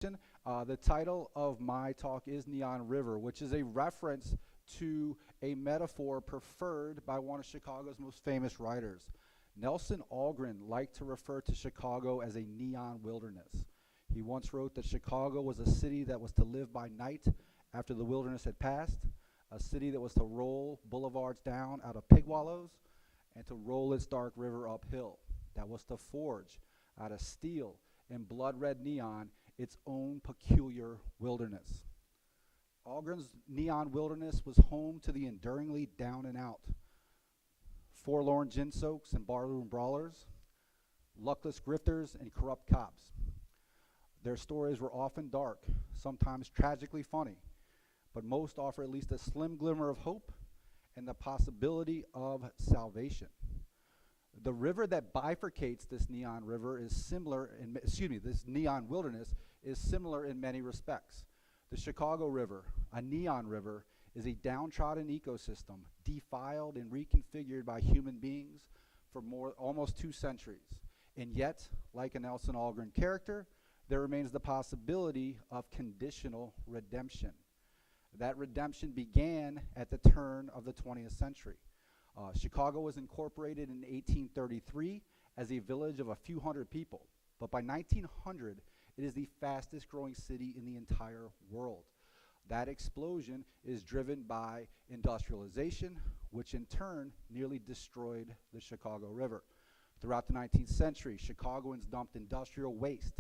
The title of my talk is Neon River, which is a reference to a metaphor preferred by one of Chicago's most famous writers. Nelson Algren liked to refer to Chicago as a neon wilderness. He once wrote that Chicago was a city that was to live by night after the wilderness had passed, a city that was to roll boulevards down out of pig wallows, and to roll its dark river uphill, that was to forge out of steel and blood red neon its own peculiar wilderness. Algren's neon wilderness was home to the enduringly down and out, forlorn gin soaks and barroom brawlers, luckless grifters and corrupt cops. Their stories were often dark, sometimes tragically funny, but most offer at least a slim glimmer of hope and the possibility of salvation. The river that bifurcates this neon river is similar in, this neon wilderness is similar in many respects. The Chicago River, a neon river, is a downtrodden ecosystem defiled and reconfigured by human beings for almost 2 centuries. And yet, like a Nelson Algren character, there remains the possibility of conditional redemption. That redemption began at the turn of the 20th century. Chicago was incorporated in 1833 as a village of a few hundred people, but by 1900, it is the fastest growing city in the entire world. That explosion is driven by industrialization, which in turn nearly destroyed the Chicago River. Throughout the 19th century, Chicagoans dumped industrial waste,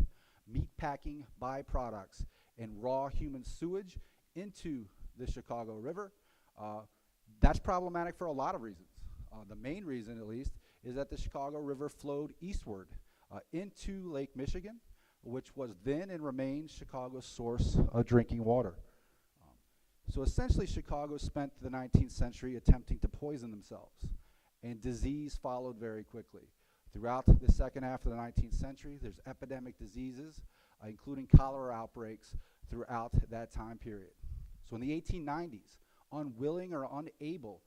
meatpacking byproducts, and raw human sewage into the Chicago River. That's problematic for a lot of reasons. The main reason, at least, is that the Chicago River flowed eastward into Lake Michigan, which was then and remains Chicago's source of drinking water. So essentially, Chicago spent the 19th century attempting to poison themselves, and disease followed very quickly. Throughout the second half of the 19th century, there's epidemic diseases, including cholera outbreaks throughout that time period. So in the 1890s, unwilling or unable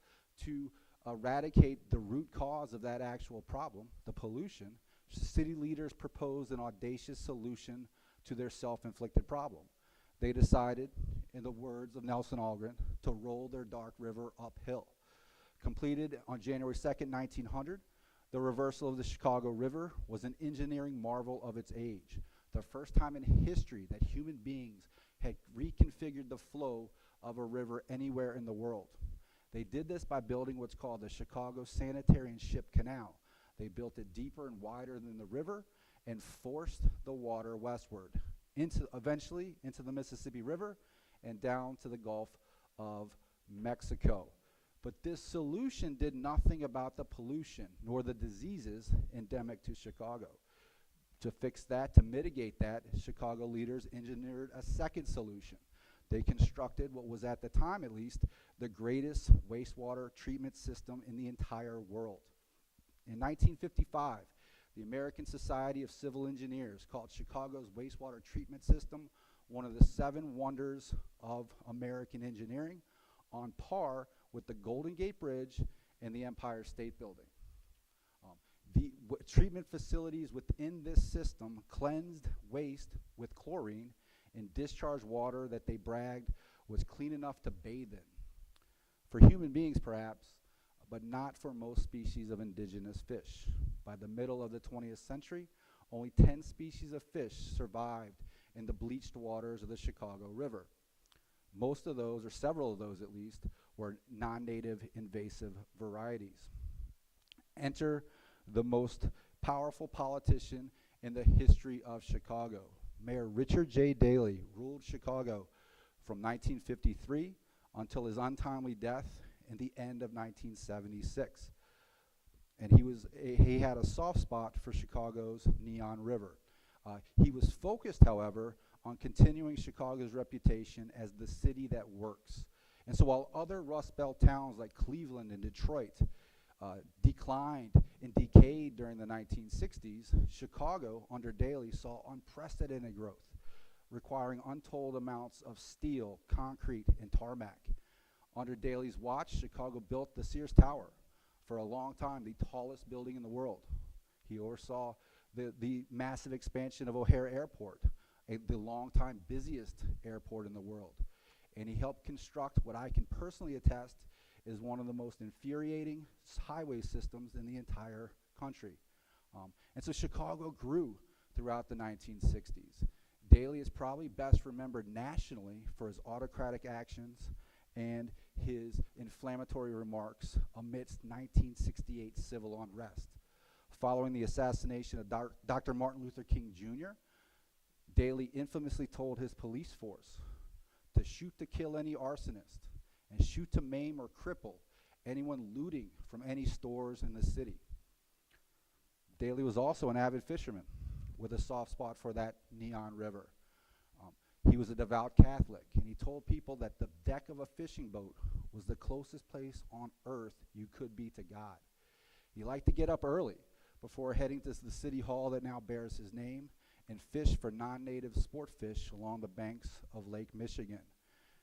to eradicate the root cause of that actual problem, the pollution, city leaders proposed an audacious solution to their self-inflicted problem. They decided, in the words of Nelson Algren, to roll their dark river uphill. Completed on January 2nd, 1900, the reversal of the Chicago River was an engineering marvel of its age. The first time in history that human beings had reconfigured the flow of a river anywhere in the world. They did this by building what's called the Chicago Sanitary and Ship Canal. They built it deeper and wider than the river and forced the water westward, eventually into the Mississippi River and down to the Gulf of Mexico. But this solution did nothing about the pollution nor the diseases endemic to Chicago. To fix that, to mitigate that, Chicago leaders engineered a second solution. They constructed what was, at the time at least, the greatest wastewater treatment system in the entire world. In 1955, the American Society of Civil Engineers called Chicago's wastewater treatment system one of the 7 wonders of American engineering, on par with the Golden Gate Bridge and the Empire State Building. The treatment facilities within this system cleansed waste with chlorine and discharged water that they bragged was clean enough to bathe in. For human beings, perhaps, but not for most species of indigenous fish. By the middle of the 20th century, only 10 species of fish survived in the bleached waters of the Chicago River. Most of those, or several of those at least, were non-native invasive varieties. Enter the most powerful politician in the history of Chicago. Mayor Richard J. Daley ruled Chicago from 1953 until his untimely death in the end of 1976. And he had a soft spot for Chicago's Neon River. He was focused, however, on continuing Chicago's reputation as the city that works. And so while other Rust Belt towns like Cleveland and Detroit declined and decayed during the 1960s, Chicago, under Daley, saw unprecedented growth, requiring untold amounts of steel, concrete, and tarmac. Under Daley's watch, Chicago built the Sears Tower, for a long time the tallest building in the world. He oversaw the massive expansion of O'Hare Airport, the longtime busiest airport in the world. And he helped construct what I can personally attest is one of the most infuriating highway systems in the entire country. And so Chicago grew throughout the 1960s. Daley is probably best remembered nationally for his autocratic actions and his inflammatory remarks amidst 1968 civil unrest. Following the assassination of Dr. Martin Luther King Jr., Daley infamously told his police force to shoot to kill any arsonist and shoot to maim or cripple anyone looting from any stores in the city. Daley was also an avid fisherman with a soft spot for that neon river. He was a devout Catholic, and he told people that the deck of a fishing boat was the closest place on earth you could be to God. He liked to get up early before heading to the city hall that now bears his name and fish for non-native sport fish along the banks of Lake Michigan.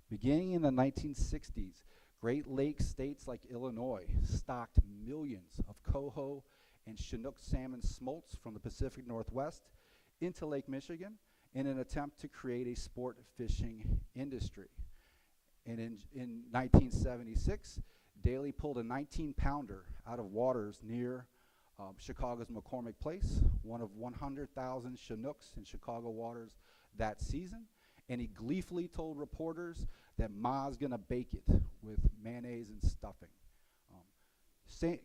Beginning in the 1960s, Great Lakes states like Illinois stocked millions of coho and Chinook salmon smolts from the Pacific Northwest into Lake Michigan in an attempt to create a sport fishing industry. And in 1976, Daley pulled a 19-pounder out of waters near Chicago's McCormick Place, one of 100,000 Chinooks in Chicago waters that season, and he gleefully told reporters that Ma's gonna bake it with mayonnaise and stuffing.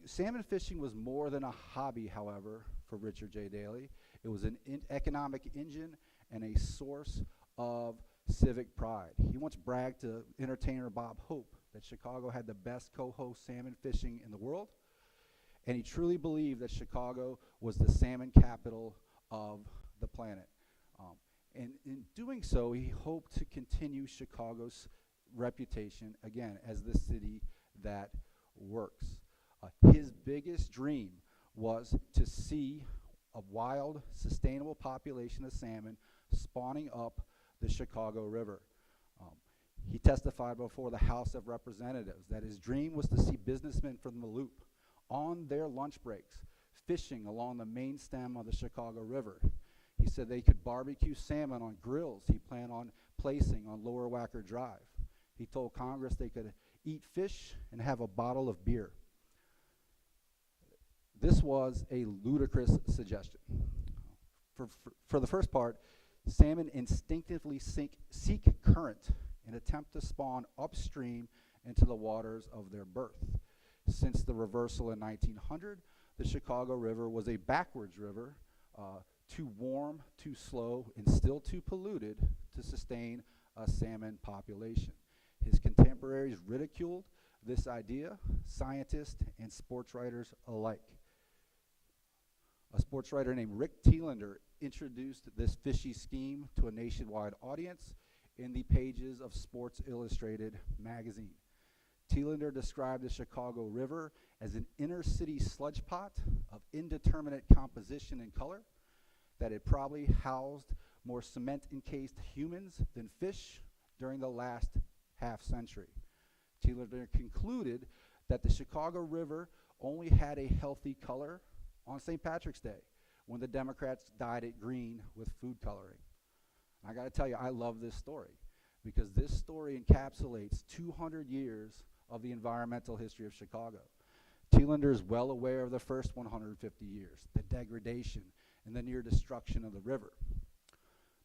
Salmon fishing was more than a hobby, however, for Richard J. Daley. It was an economic engine and a source of civic pride. He once bragged to entertainer Bob Hope that Chicago had the best coho salmon fishing in the world, and he truly believed that Chicago was the salmon capital of the planet. And in doing so, he hoped to continue Chicago's reputation, again, as the city that works. His biggest dream was to see a wild, sustainable population of salmon spawning up the Chicago River. He testified before the House of Representatives that his dream was to see businessmen from the Loop on their lunch breaks fishing along the main stem of the Chicago River. He said they could barbecue salmon on grills he planned on placing on Lower Wacker Drive. He told Congress they could eat fish and have a bottle of beer. This was a ludicrous suggestion. For the first part, salmon instinctively seek current and attempt to spawn upstream into the waters of their birth. Since the reversal in 1900, the Chicago River was a backwards river, too warm, too slow, and still too polluted to sustain a salmon population. His contemporaries ridiculed this idea, scientists and sports writers alike. A sports writer named Rick Thielander introduced this fishy scheme to a nationwide audience in the pages of Sports Illustrated magazine. Thielander described the Chicago River as an inner-city sludge pot of indeterminate composition and color that had probably housed more cement-encased humans than fish during the last half-century. Thielander concluded that the Chicago River only had a healthy color on St. Patrick's Day, when the Democrats dyed it green with food coloring. And I gotta tell you, I love this story, because this story encapsulates 200 years of the environmental history of Chicago. Thielander is well aware of the first 150 years, the degradation and the near destruction of the river.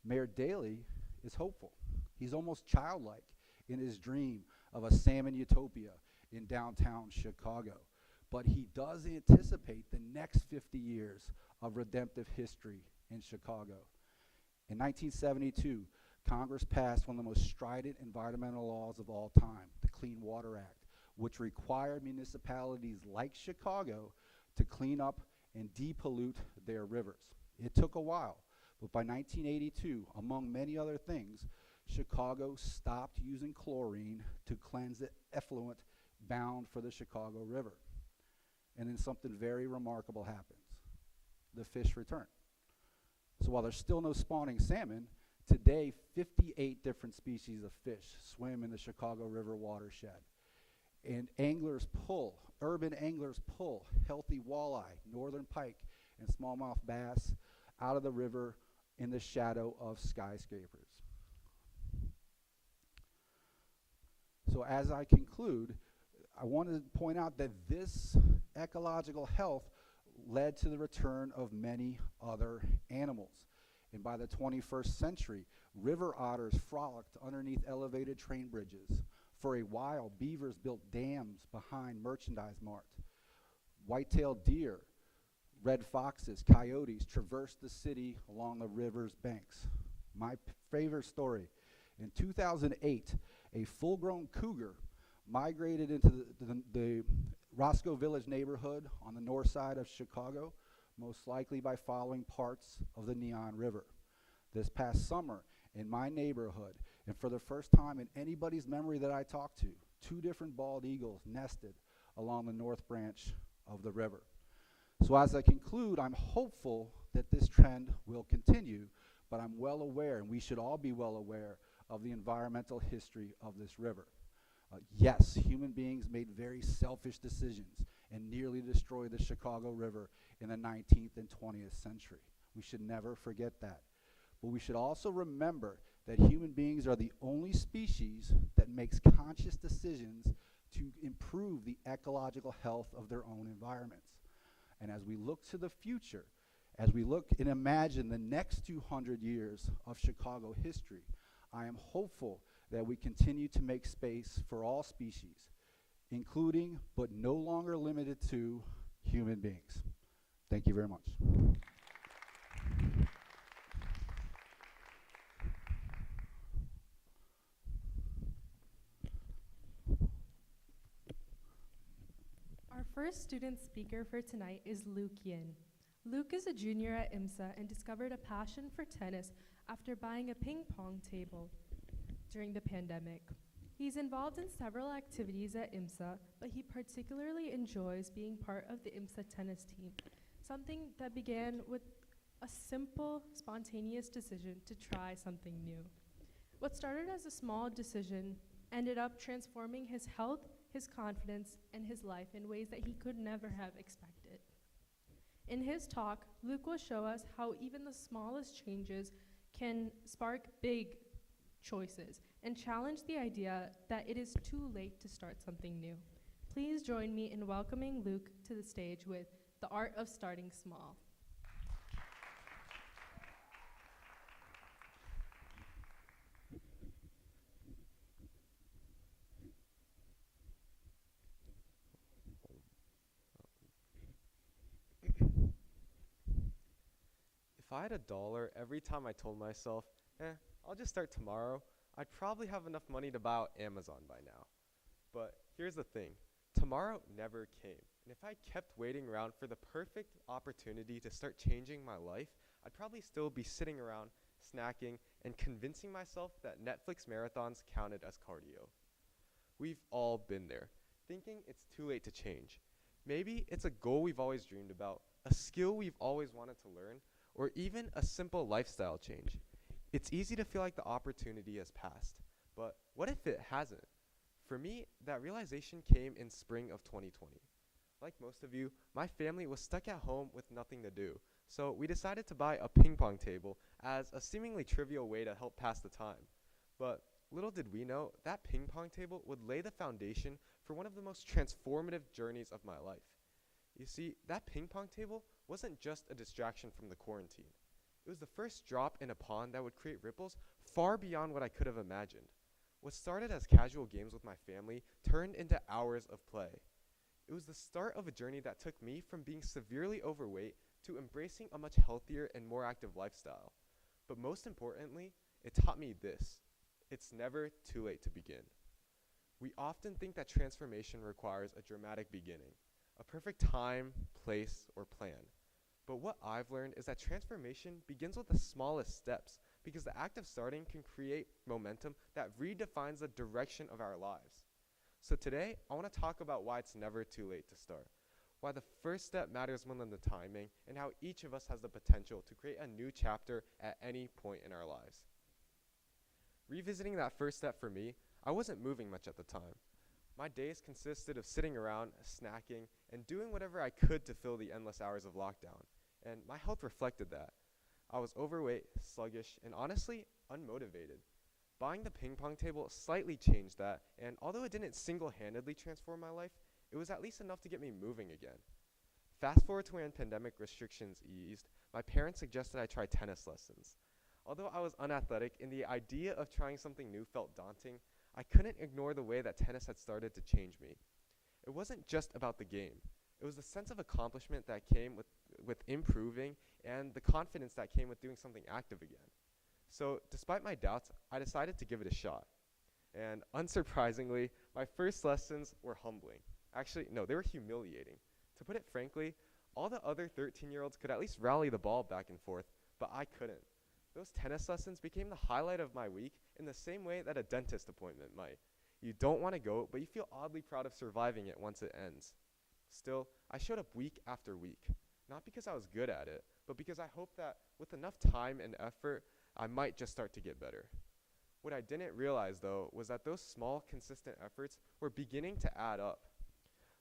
Mayor Daley is hopeful. He's almost childlike in his dream of a salmon utopia in downtown Chicago. But he does anticipate the next 50 years of redemptive history in Chicago. In 1972, Congress passed one of the most strident environmental laws of all time, the Clean Water Act, which required municipalities like Chicago to clean up and depollute their rivers. It took a while, but by 1982, among many other things, Chicago stopped using chlorine to cleanse the effluent bound for the Chicago River. And then something very remarkable happens. The fish return. So while there's still no spawning salmon, today 58 different species of fish swim in the Chicago River watershed. And urban anglers pull healthy walleye, northern pike, and smallmouth bass out of the river in the shadow of skyscrapers. So as I conclude, I want to point out that this ecological health led to the return of many other animals. And by the 21st century, river otters frolicked underneath elevated train bridges. For a while, beavers built dams behind merchandise mart. White-tailed deer, red foxes, coyotes traversed the city along the river's banks. My favorite story, in 2008, a full-grown cougar migrated into the Roscoe Village neighborhood on the north side of Chicago, most likely by following parts of the Neon River. This past summer, in my neighborhood, and for the first time in anybody's memory that I talked to, 2 different bald eagles nested along the north branch of the river. So as I conclude, I'm hopeful that this trend will continue, but I'm well aware, and we should all be well aware, of the environmental history of this river. Yes, human beings made very selfish decisions and nearly destroyed the Chicago River in the 19th and 20th century. We should never forget that. But we should also remember that human beings are the only species that makes conscious decisions to improve the ecological health of their own environments. And as we look to the future, as we look and imagine the next 200 years of Chicago history, I am hopeful that we continue to make space for all species, including but no longer limited to human beings. Thank you very much. Our first student speaker for tonight is Luke Yin. Luke is a junior at IMSA and discovered a passion for tennis after buying a ping pong table during the pandemic. He's involved in several activities at IMSA, but he particularly enjoys being part of the IMSA tennis team, something that began with a simple, spontaneous decision to try something new. What started as a small decision ended up transforming his health, his confidence, and his life in ways that he could never have expected. In his talk, Luke will show us how even the smallest changes can spark big choices and challenge the idea that it is too late to start something new. Please join me in welcoming Luke to the stage with The Art of Starting Small. If I had $1 every time I told myself, I'll just start tomorrow, I'd probably have enough money to buy out Amazon by now. But here's the thing, tomorrow never came. And if I kept waiting around for the perfect opportunity to start changing my life, I'd probably still be sitting around, snacking, and convincing myself that Netflix marathons counted as cardio. We've all been there, thinking it's too late to change. Maybe it's a goal we've always dreamed about, a skill we've always wanted to learn, or even a simple lifestyle change. It's easy to feel like the opportunity has passed, but what if it hasn't? For me, that realization came in spring of 2020. Like most of you, my family was stuck at home with nothing to do, so we decided to buy a ping pong table as a seemingly trivial way to help pass the time. But little did we know, that ping pong table would lay the foundation for one of the most transformative journeys of my life. You see, that ping pong table wasn't just a distraction from the quarantine. It was the first drop in a pond that would create ripples far beyond what I could have imagined. What started as casual games with my family turned into hours of play. It was the start of a journey that took me from being severely overweight to embracing a much healthier and more active lifestyle. But most importantly, it taught me this: it's never too late to begin. We often think that transformation requires a dramatic beginning, a perfect time, place, or plan. But what I've learned is that transformation begins with the smallest steps, because the act of starting can create momentum that redefines the direction of our lives. So today, I want to talk about why it's never too late to start, why the first step matters more than the timing, and how each of us has the potential to create a new chapter at any point in our lives. Revisiting that first step for me, I wasn't moving much at the time. My days consisted of sitting around, snacking, and doing whatever I could to fill the endless hours of lockdown, and my health reflected that. I was overweight, sluggish, and honestly, unmotivated. Buying the ping pong table slightly changed that, and although it didn't single-handedly transform my life, it was at least enough to get me moving again. Fast forward to when pandemic restrictions eased, my parents suggested I try tennis lessons. Although I was unathletic and the idea of trying something new felt daunting, I couldn't ignore the way that tennis had started to change me. It wasn't just about the game. It was the sense of accomplishment that came with improving and the confidence that came with doing something active again. So, despite my doubts, I decided to give it a shot. And unsurprisingly, my first lessons were humbling. Actually, no, they were humiliating. To put it frankly, all the other 13-year-olds could at least rally the ball back and forth, but I couldn't. Those tennis lessons became the highlight of my week in the same way that a dentist appointment might. You don't want to go, but you feel oddly proud of surviving it once it ends. Still, I showed up week after week, not because I was good at it, but because I hoped that with enough time and effort, I might just start to get better. What I didn't realize, though, was that those small, consistent efforts were beginning to add up.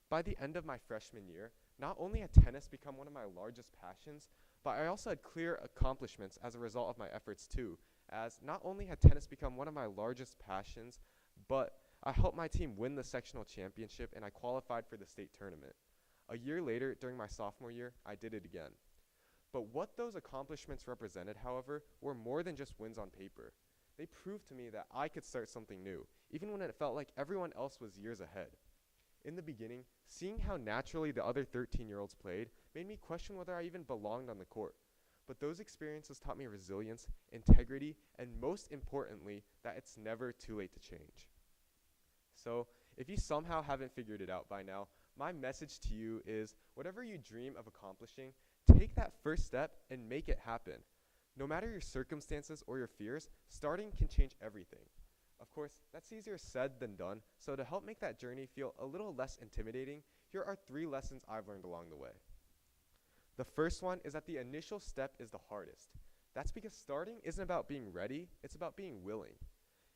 By the end of my freshman year, not only had tennis become one of my largest passions, but I also had clear accomplishments as a result of my efforts too, as not only had tennis become one of my largest passions, but I helped my team win the sectional championship and I qualified for the state tournament. A year later, during my sophomore year, I did it again. But what those accomplishments represented, however, were more than just wins on paper. They proved to me that I could start something new, even when it felt like everyone else was years ahead. In the beginning, seeing how naturally the other 13-year-olds played made me question whether I even belonged on the court. But those experiences taught me resilience, integrity, and most importantly, that it's never too late to change. So, if you somehow haven't figured it out by now, my message to you is whatever you dream of accomplishing, take that first step and make it happen. No matter your circumstances or your fears, starting can change everything. Of course, that's easier said than done, so to help make that journey feel a little less intimidating, here are 3 lessons I've learned along the way. The first one is that the initial step is the hardest. That's because starting isn't about being ready, it's about being willing.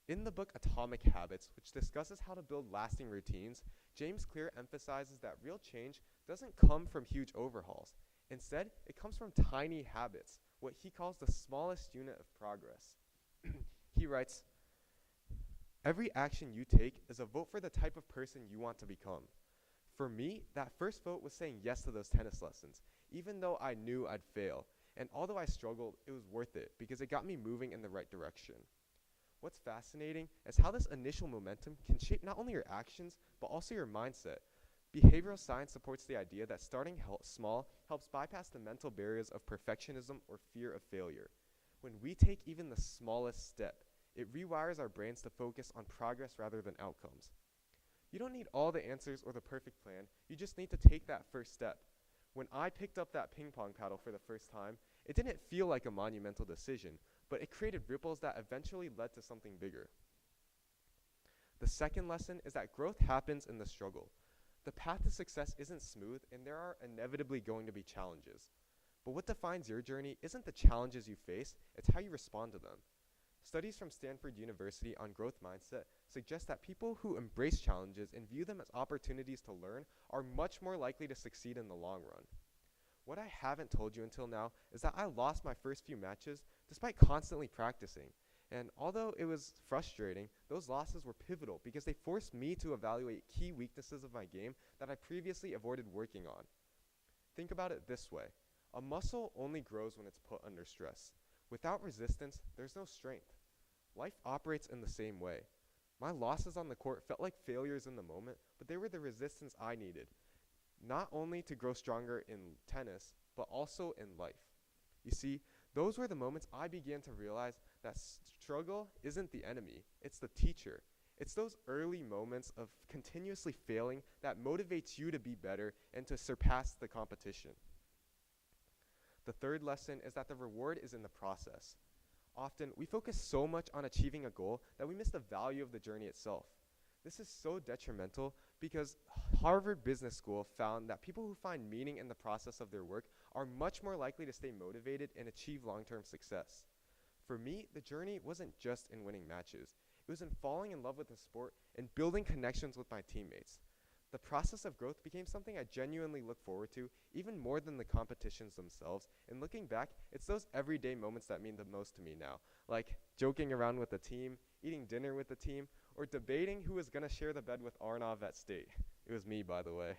In the book Atomic Habits, which discusses how to build lasting routines, James Clear emphasizes that real change doesn't come from huge overhauls. Instead, it comes from tiny habits, what he calls the smallest unit of progress. He writes, "Every action you take is a vote for the type of person you want to become. For me, that first vote was saying yes to those tennis lessons, even though I knew I'd fail. And although I struggled, it was worth it because it got me moving in the right direction." What's fascinating is how this initial momentum can shape not only your actions, but also your mindset. Behavioral science supports the idea that starting small helps bypass the mental barriers of perfectionism or fear of failure. When we take even the smallest step, it rewires our brains to focus on progress rather than outcomes. You don't need all the answers or the perfect plan, you just need to take that first step. When I picked up that ping pong paddle for the first time, it didn't feel like a monumental decision, but it created ripples that eventually led to something bigger. The second lesson is that growth happens in the struggle. The path to success isn't smooth, and there are inevitably going to be challenges. But what defines your journey isn't the challenges you face, it's how you respond to them. Studies from Stanford University on growth mindset suggest that people who embrace challenges and view them as opportunities to learn are much more likely to succeed in the long run. What I haven't told you until now is that I lost my first few matches despite constantly practicing. And although it was frustrating, those losses were pivotal because they forced me to evaluate key weaknesses of my game that I previously avoided working on. Think about it this way. A muscle only grows when it's put under stress. Without resistance, there's no strength. Life operates in the same way. My losses on the court felt like failures in the moment, but they were the resistance I needed, not only to grow stronger in tennis, but also in life. You see, those were the moments I began to realize that struggle isn't the enemy, it's the teacher. It's those early moments of continuously failing that motivates you to be better and to surpass the competition. The third lesson is that the reward is in the process. Often, we focus so much on achieving a goal that we miss the value of the journey itself. This is so detrimental because Harvard Business School found that people who find meaning in the process of their work are much more likely to stay motivated and achieve long-term success. For me, the journey wasn't just in winning matches. It was in falling in love with the sport and building connections with my teammates. The process of growth became something I genuinely look forward to, even more than the competitions themselves. And looking back, it's those everyday moments that mean the most to me now, like joking around with the team, eating dinner with the team, or debating who was going to share the bed with Arnav at state. It was me, by the way.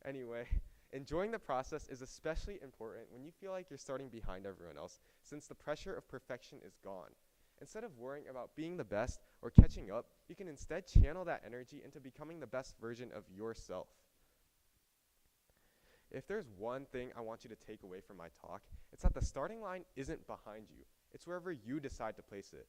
Anyway, enjoying the process is especially important when you feel like you're starting behind everyone else, since the pressure of perfection is gone. Instead of worrying about being the best or catching up, you can instead channel that energy into becoming the best version of yourself. If there's one thing I want you to take away from my talk, it's that the starting line isn't behind you. It's wherever you decide to place it.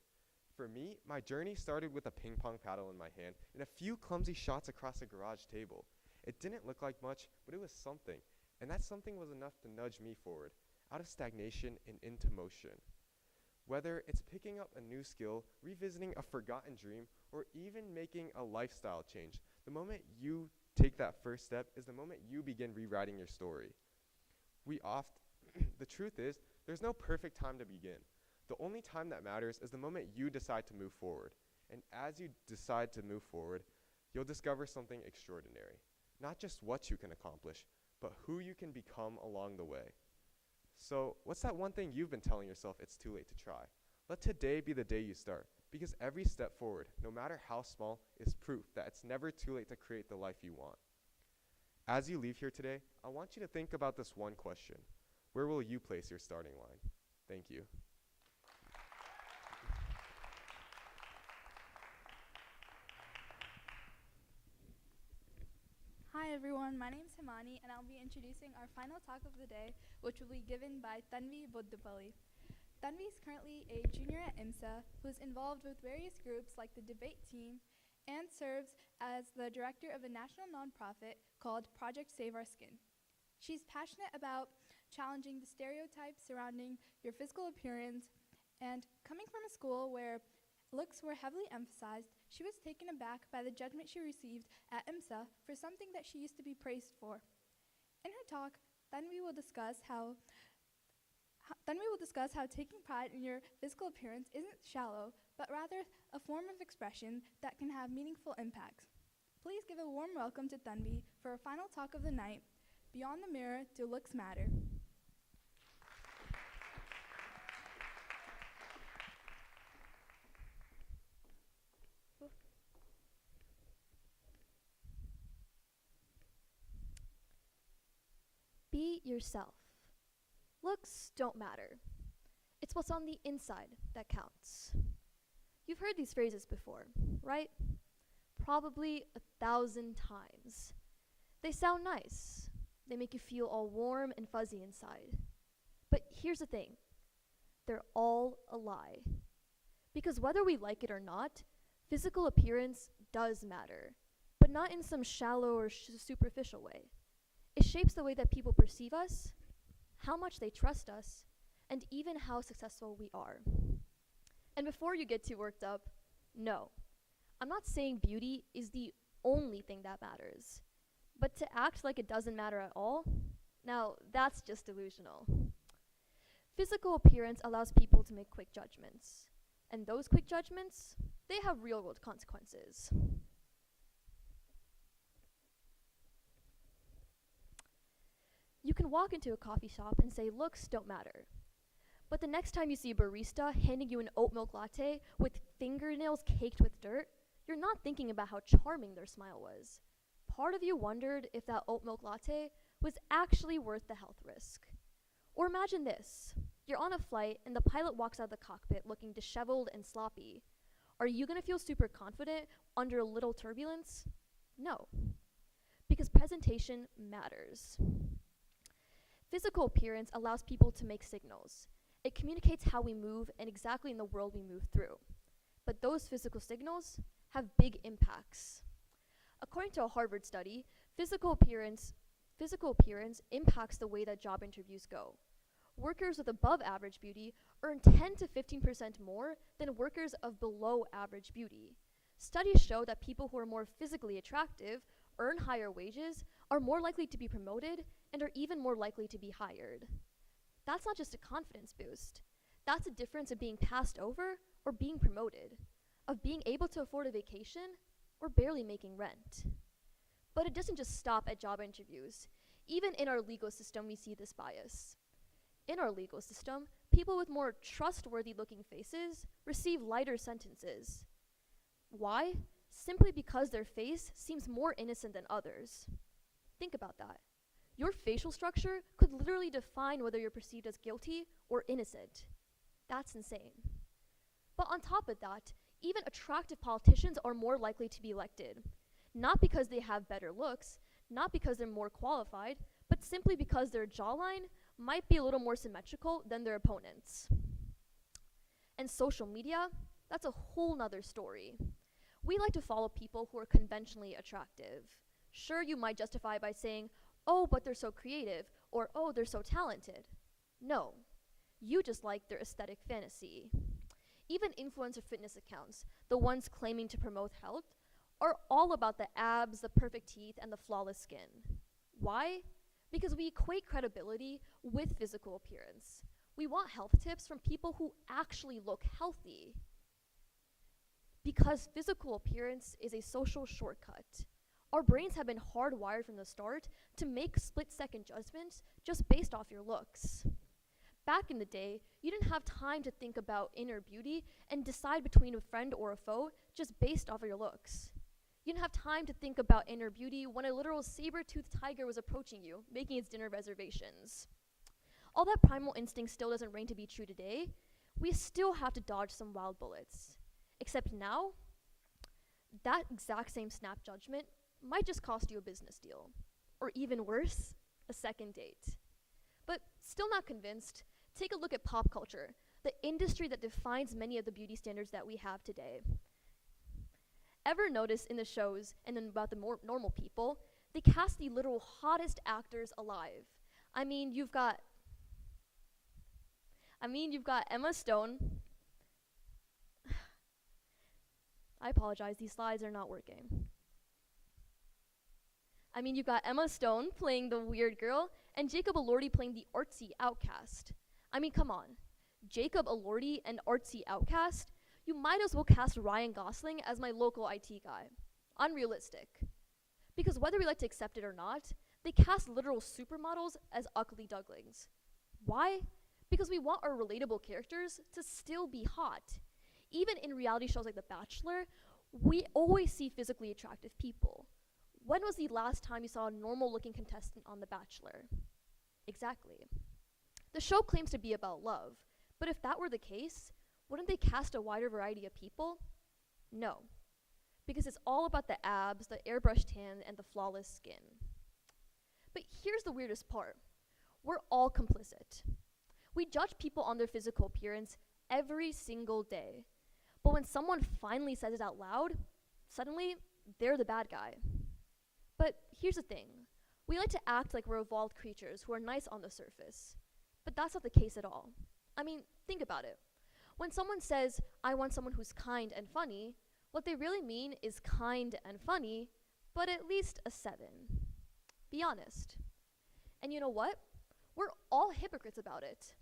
For me, my journey started with a ping pong paddle in my hand and a few clumsy shots across a garage table. It didn't look like much, but it was something, and that something was enough to nudge me forward, out of stagnation and into motion. Whether it's picking up a new skill, revisiting a forgotten dream, or even making a lifestyle change, the moment you take that first step is the moment you begin rewriting your story. The truth is, there's no perfect time to begin. The only time that matters is the moment you decide to move forward. And as you decide to move forward, you'll discover something extraordinary. Not just what you can accomplish, but who you can become along the way. So, what's that one thing you've been telling yourself it's too late to try? Let today be the day you start, because every step forward, no matter how small, is proof that it's never too late to create the life you want. As you leave here today, I want you to think about this one question. Where will you place your starting line? Thank you. Hi everyone, my name is Himani and I'll be introducing our final talk of the day, which will be given by Tanvi Buddhapalli. Tanvi is currently a junior at IMSA who is involved with various groups like the debate team and serves as the director of a national nonprofit called Project Save Our Skin. She's passionate about challenging the stereotypes surrounding your physical appearance, and coming from a school where looks were heavily emphasized, she was taken aback by the judgment she received at IMSA for something that she used to be praised for. In her talk, Tanvi will discuss how taking pride in your physical appearance isn't shallow, but rather a form of expression that can have meaningful impacts. Please give a warm welcome to Tanvi for our final talk of the night, Beyond the Mirror, Do Looks Matter? Be yourself. Looks don't matter. It's what's on the inside that counts. You've heard these phrases before, right? Probably 1,000 times. They sound nice. They make you feel all warm and fuzzy inside. But here's the thing. They're all a lie. Because whether we like it or not, physical appearance does matter, but not in some shallow or superficial way. It shapes the way that people perceive us, how much they trust us, and even how successful we are. And before you get too worked up, no, I'm not saying beauty is the only thing that matters. But to act like it doesn't matter at all, now that's just delusional. Physical appearance allows people to make quick judgments. And those quick judgments, they have real-world consequences. You can walk into a coffee shop and say looks don't matter. But the next time you see a barista handing you an oat milk latte with fingernails caked with dirt, you're not thinking about how charming their smile was. Part of you wondered if that oat milk latte was actually worth the health risk. Or imagine this. You're on a flight and the pilot walks out of the cockpit looking disheveled and sloppy. Are you going to feel super confident under a little turbulence? No. Because presentation matters. Physical appearance allows people to make signals. It communicates how we move and exactly in the world we move through. But those physical signals have big impacts. According to a Harvard study, physical appearance impacts the way that job interviews go. Workers with above average beauty earn 10 to 15% more than workers of below average beauty. Studies show that people who are more physically attractive earn higher wages, are more likely to be promoted, and are even more likely to be hired. That's not just a confidence boost. That's a difference of being passed over or being promoted, of being able to afford a vacation or barely making rent. But it doesn't just stop at job interviews. Even in our legal system, we see this bias. In our legal system, people with more trustworthy looking faces receive lighter sentences. Why? Simply because their face seems more innocent than others. Think about that. Your facial structure could literally define whether you're perceived as guilty or innocent. That's insane. But on top of that, even attractive politicians are more likely to be elected. Not because they have better looks, not because they're more qualified, but simply because their jawline might be a little more symmetrical than their opponents. And social media, that's a whole nother story. We like to follow people who are conventionally attractive. Sure, you might justify by saying, oh, but they're so creative, or oh, they're so talented. No, you just like their aesthetic fantasy. Even influencer fitness accounts, the ones claiming to promote health, are all about the abs, the perfect teeth, and the flawless skin. Why? Because we equate credibility with physical appearance. We want health tips from people who actually look healthy. Because physical appearance is a social shortcut. Our brains have been hardwired from the start to make split-second judgments just based off your looks. Back in the day, you didn't have time to think about inner beauty and decide between a friend or a foe just based off of your looks. You didn't have time to think about inner beauty when a literal saber-toothed tiger was approaching you, making its dinner reservations. All that primal instinct still doesn't reign to be true today. We still have to dodge some wild bullets. Except now, that exact same snap judgment might just cost you a business deal. Or even worse, a second date. But still not convinced? Take a look at pop culture, the industry that defines many of the beauty standards that we have today. Ever notice in the shows and then about the more normal people, they cast the literal hottest actors alive. I mean, you've got Emma Stone. I apologize, these slides are not working. I mean, you've got Emma Stone playing the weird girl, and Jacob Elordi playing the artsy outcast. I mean, come on. Jacob Elordi and artsy outcast? You might as well cast Ryan Gosling as my local IT guy. Unrealistic. Because whether we like to accept it or not, they cast literal supermodels as ugly ducklings. Why? Because we want our relatable characters to still be hot. Even in reality shows like The Bachelor, we always see physically attractive people. When was the last time you saw a normal-looking contestant on The Bachelor? Exactly. The show claims to be about love, but if that were the case, wouldn't they cast a wider variety of people? No, because it's all about the abs, the airbrushed tan, and the flawless skin. But here's the weirdest part. We're all complicit. We judge people on their physical appearance every single day. But when someone finally says it out loud, suddenly, they're the bad guy. But here's the thing. We like to act like we're evolved creatures who are nice on the surface. But that's not the case at all. I mean, think about it. When someone says, I want someone who's kind and funny, what they really mean is kind and funny, but at least a 7. Be honest. And you know what? We're all hypocrites about it.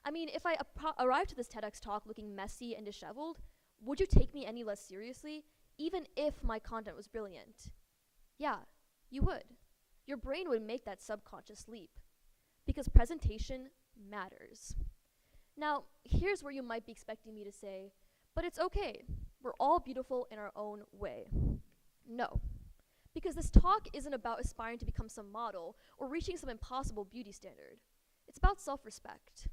I mean, if I arrived to this TEDx talk looking messy and disheveled, would you take me any less seriously, even if my content was brilliant? Yeah, you would. Your brain would make that subconscious leap. Because presentation matters. Now, here's where you might be expecting me to say, but it's okay. We're all beautiful in our own way. No. Because this talk isn't about aspiring to become some model or reaching some impossible beauty standard. It's about self-respect.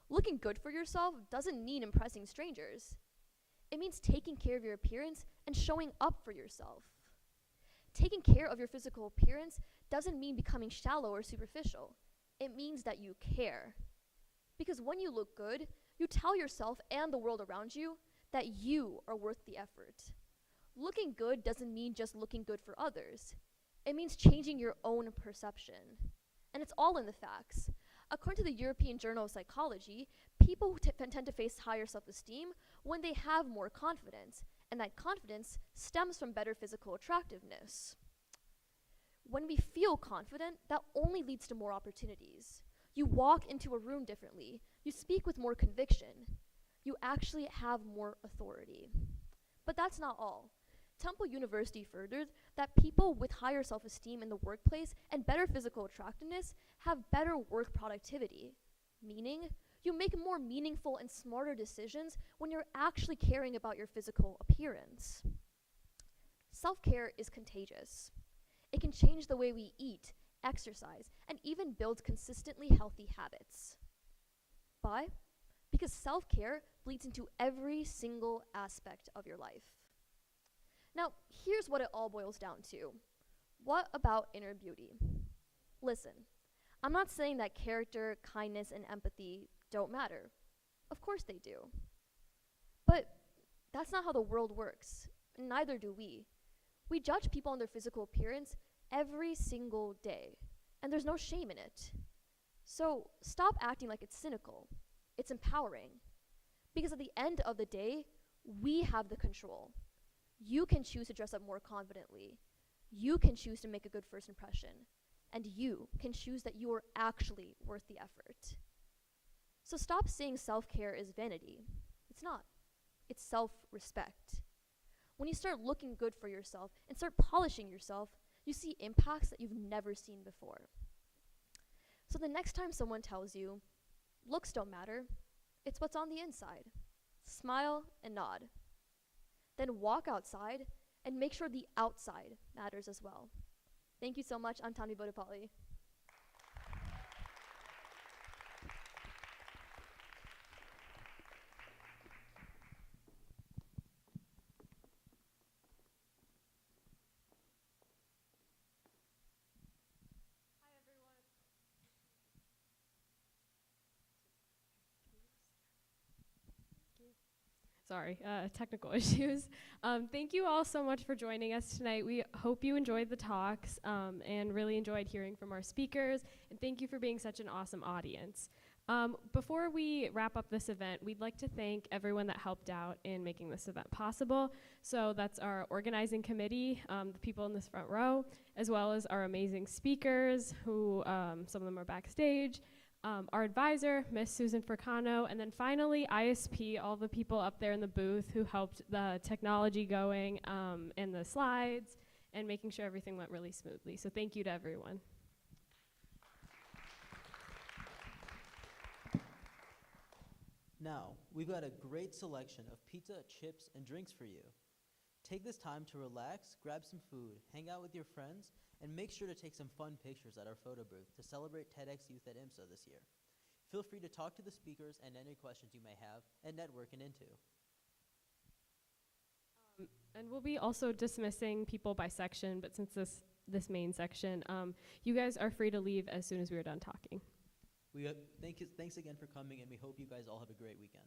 Looking good for yourself doesn't mean impressing strangers. It means taking care of your appearance and showing up for yourself. Taking care of your physical appearance doesn't mean becoming shallow or superficial. It means that you care. Because when you look good, you tell yourself and the world around you that you are worth the effort. Looking good doesn't mean just looking good for others. It means changing your own perception. And it's all in the facts. According to the European Journal of Psychology, people tend to face higher self-esteem when they have more confidence, and that confidence stems from better physical attractiveness. When we feel confident, that only leads to more opportunities. You walk into a room differently. You speak with more conviction. You actually have more authority. But that's not all. Temple University furthered that people with higher self-esteem in the workplace and better physical attractiveness have better work productivity, meaning you make more meaningful and smarter decisions when you're actually caring about your physical appearance. Self-care is contagious. It can change the way we eat, exercise, and even build consistently healthy habits. Why? Because self-care bleeds into every single aspect of your life. Now, here's what it all boils down to. What about inner beauty? Listen, I'm not saying that character, kindness, and empathy don't matter. Of course they do. But that's not how the world works, and neither do we. We judge people on their physical appearance every single day, and there's no shame in it. So stop acting like it's cynical. It's empowering. Because at the end of the day, we have the control. You can choose to dress up more confidently. You can choose to make a good first impression. And you can choose that you are actually worth the effort. So stop saying self-care is vanity. It's not. It's self-respect. When you start looking good for yourself and start polishing yourself, you see impacts that you've never seen before. So the next time someone tells you, looks don't matter, it's what's on the inside. Smile and nod. Then walk outside and make sure the outside matters as well. Thank you so much. I'm Tanvi Bodapalli. Sorry, technical issues. Thank you all so much for joining us tonight. We hope you enjoyed the talks and really enjoyed hearing from our speakers. And thank you for being such an awesome audience. Before we wrap up this event, we'd like to thank everyone that helped out in making this event possible. So that's our organizing committee, the people in this front row, as well as our amazing speakers, who some of them are backstage, our advisor, Miss Susan Furcano, and then finally ISP, all the people up there in the booth who helped the technology going and the slides and making sure everything went really smoothly. So thank you to everyone. Now, we've got a great selection of pizza, chips, and drinks for you. Take this time to relax, grab some food, hang out with your friends, and make sure to take some fun pictures at our photo booth to celebrate TEDx Youth at IMSA this year. Feel free to talk to the speakers and any questions you may have and network and into. And we'll be also dismissing people by section, but since this main section, you guys are free to leave as soon as we are done talking. Thanks again for coming, and we hope you guys all have a great weekend.